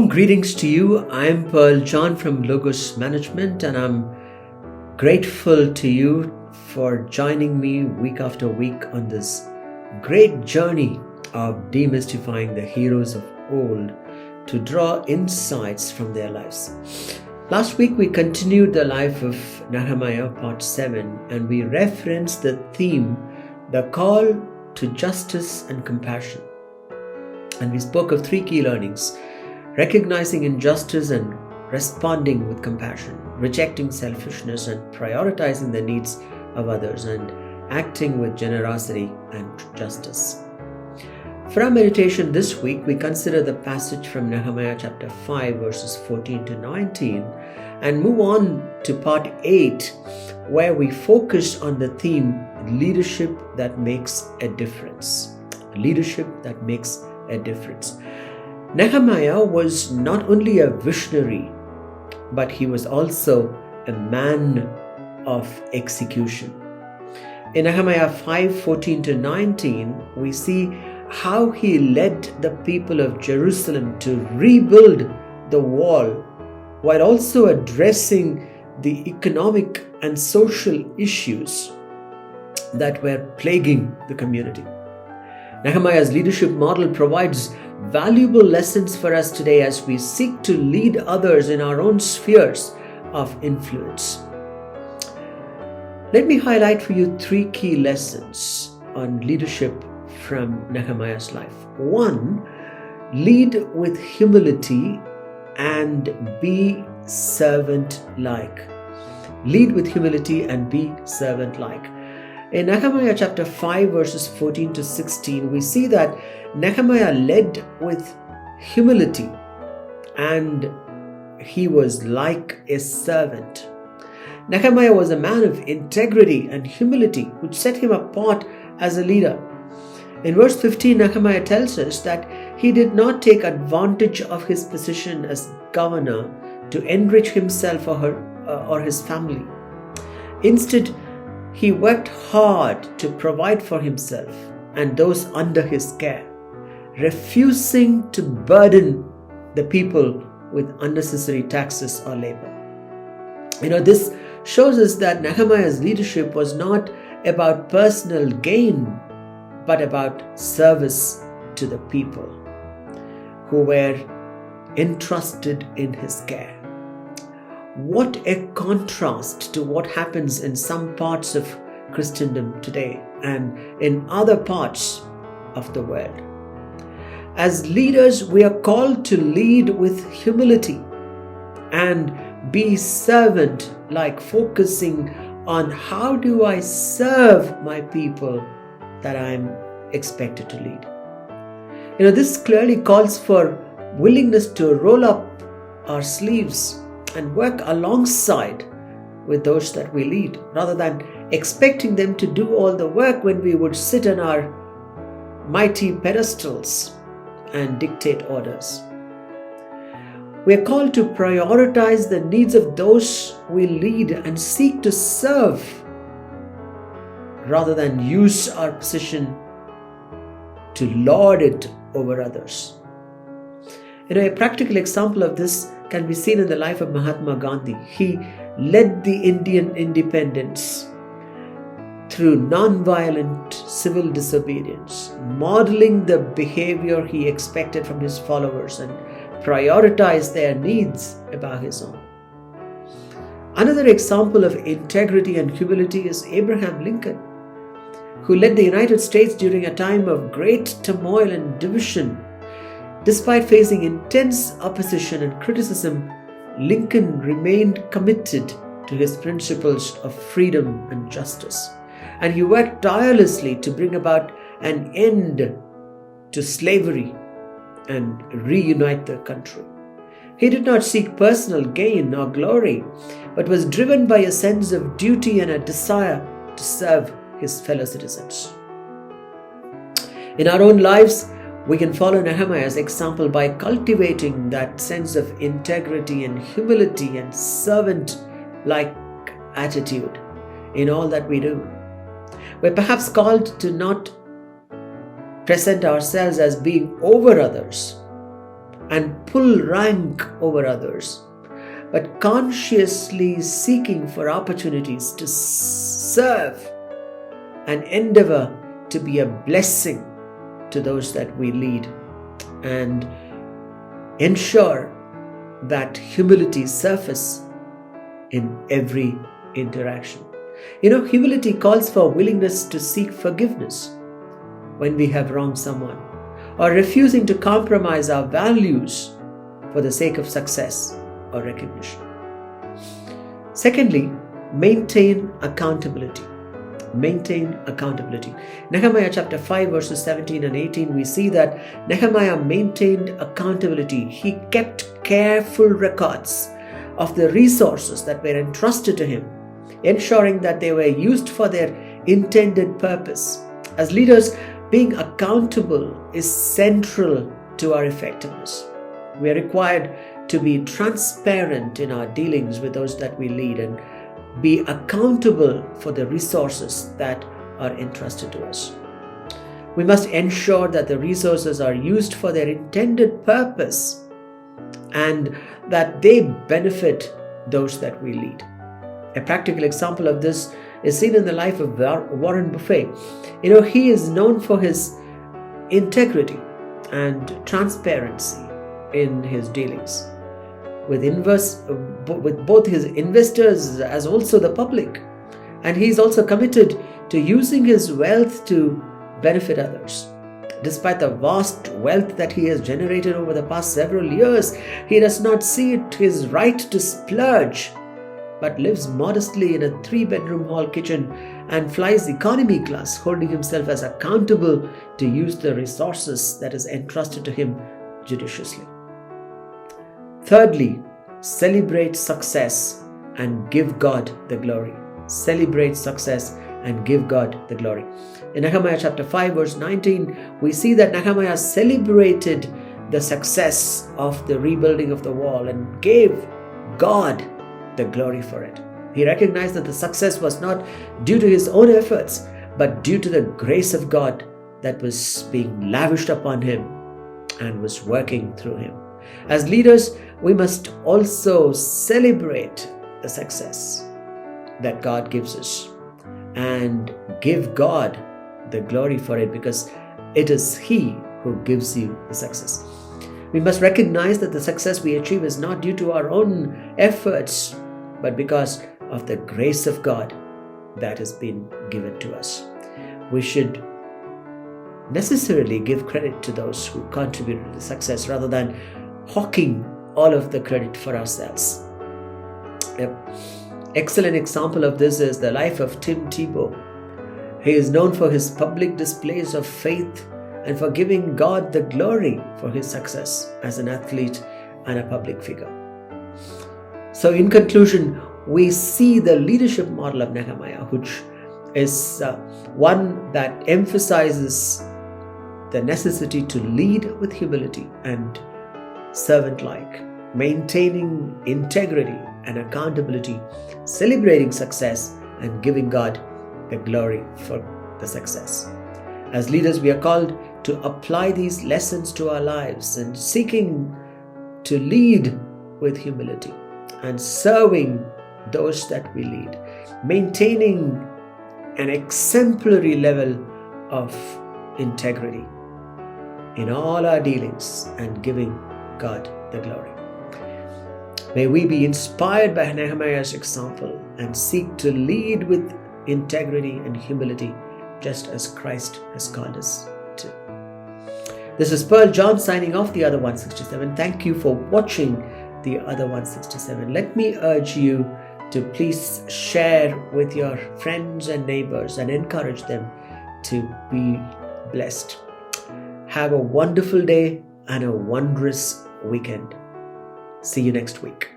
Warm greetings to you. I'm Pearl John from Logos Management, and I'm grateful to you for joining me week after week on this great journey of demystifying the heroes of old to draw insights from their lives. Last week we continued the life of Nehemiah, part 7, and we referenced the theme, the call to justice and compassion. And we spoke of 3 key learnings: recognizing injustice and responding with compassion, rejecting selfishness and prioritizing the needs of others, and acting with generosity and justice. For our meditation this week, we consider the passage from Nehemiah chapter 5 verses 14 to 19 and move on to part 8, where we focus on the theme, leadership that makes a difference. Leadership that makes a difference. Nehemiah was not only a visionary, but he was also a man of execution. In Nehemiah 5:14 to 19, we see how he led the people of Jerusalem to rebuild the wall while also addressing the economic and social issues that were plaguing the community. Nehemiah's leadership model provides valuable lessons for us today as we seek to lead others in our own spheres of influence. Let me highlight for you 3 key lessons on leadership from Nehemiah's life. 1, lead with humility and be servant-like. Lead with humility and be servant-like. In Nehemiah chapter 5 verses 14 to 16, we see that Nehemiah led with humility and he was like a servant. Nehemiah was a man of integrity and humility, which set him apart as a leader. In verse 15, Nehemiah tells us that he did not take advantage of his position as governor to enrich himself or his family. Instead, he worked hard to provide for himself and those under his care, refusing to burden the people with unnecessary taxes or labor. This shows us that Nehemiah's leadership was not about personal gain, but about service to the people who were entrusted in his care. What a contrast to what happens in some parts of Christendom today and in other parts of the world. As leaders, we are called to lead with humility and be servant-like, focusing on how do I serve my people that I'm expected to lead. This clearly calls for willingness to roll up our sleeves and work alongside with those that we lead, rather than expecting them to do all the work when we would sit on our mighty pedestals and dictate orders. We are called to prioritize the needs of those we lead and seek to serve rather than use our position to lord it over others. A practical example of this can be seen in the life of Mahatma Gandhi. He led the Indian independence through non-violent civil disobedience, modeling the behavior he expected from his followers and prioritized their needs above his own. Another example of integrity and humility is Abraham Lincoln, who led the United States during a time of great turmoil and division. Despite facing intense opposition and criticism, Lincoln remained committed to his principles of freedom and justice, and he worked tirelessly to bring about an end to slavery and reunite the country. He did not seek personal gain or glory, but was driven by a sense of duty and a desire to serve his fellow citizens. In our own lives, we can follow Nehemiah's example by cultivating that sense of integrity and humility and servant-like attitude in all that we do. We're perhaps called to not present ourselves as being over others and pull rank over others, but consciously seeking for opportunities to serve and endeavor to be a blessing to those that we lead, and ensure that humility surfaces in every interaction. Humility calls for willingness to seek forgiveness when we have wronged someone, or refusing to compromise our values for the sake of success or recognition. Secondly, maintain accountability. Maintain accountability. Nehemiah chapter 5 verses 17 and 18, we see that Nehemiah maintained accountability. He kept careful records of the resources that were entrusted to him, ensuring that they were used for their intended purpose. As leaders, being accountable is central to our effectiveness. We are required to be transparent in our dealings with those that we lead and be accountable for the resources that are entrusted to us. We must ensure that the resources are used for their intended purpose and that they benefit those that we lead. A practical example of this is seen in the life of Warren Buffett. He is known for his integrity and transparency in his dealings with both his investors as also the public. And he is also committed to using his wealth to benefit others. Despite the vast wealth that he has generated over the past several years, he does not see it his right to splurge, but lives modestly in a 3-bedroom hall kitchen and flies economy class, holding himself as accountable to use the resources that is entrusted to him judiciously. Thirdly, celebrate success and give God the glory. Celebrate success and give God the glory. In Nehemiah chapter 5 verse 19, we see that Nehemiah celebrated the success of the rebuilding of the wall and gave God the glory for it. He recognized that the success was not due to his own efforts, but due to the grace of God that was being lavished upon him and was working through him. As leaders, we must also celebrate the success that God gives us and give God the glory for it, because it is He who gives you the success. We must recognize that the success we achieve is not due to our own efforts, but because of the grace of God that has been given to us. We should necessarily give credit to those who contributed to the success rather than hawking all of the credit for ourselves. An excellent example of this is the life of Tim Tebow. He is known for his public displays of faith and for giving God the glory for his success as an athlete and a public figure. So in conclusion, we see the leadership model of Nehemiah, which is one that emphasizes the necessity to lead with humility and servant-like, maintaining integrity and accountability, celebrating success, and giving God the glory for the success. As leaders, we are called to apply these lessons to our lives and seeking to lead with humility and serving those that we lead, maintaining an exemplary level of integrity in all our dealings and giving God the glory. May we be inspired by Nehemiah's example and seek to lead with integrity and humility, just as Christ has called us to. This is Pearl John signing off the Other 167. Thank you for watching the Other 167. Let me urge you to please share with your friends and neighbors and encourage them to be blessed. Have a wonderful day and a wondrous weekend. See you next week.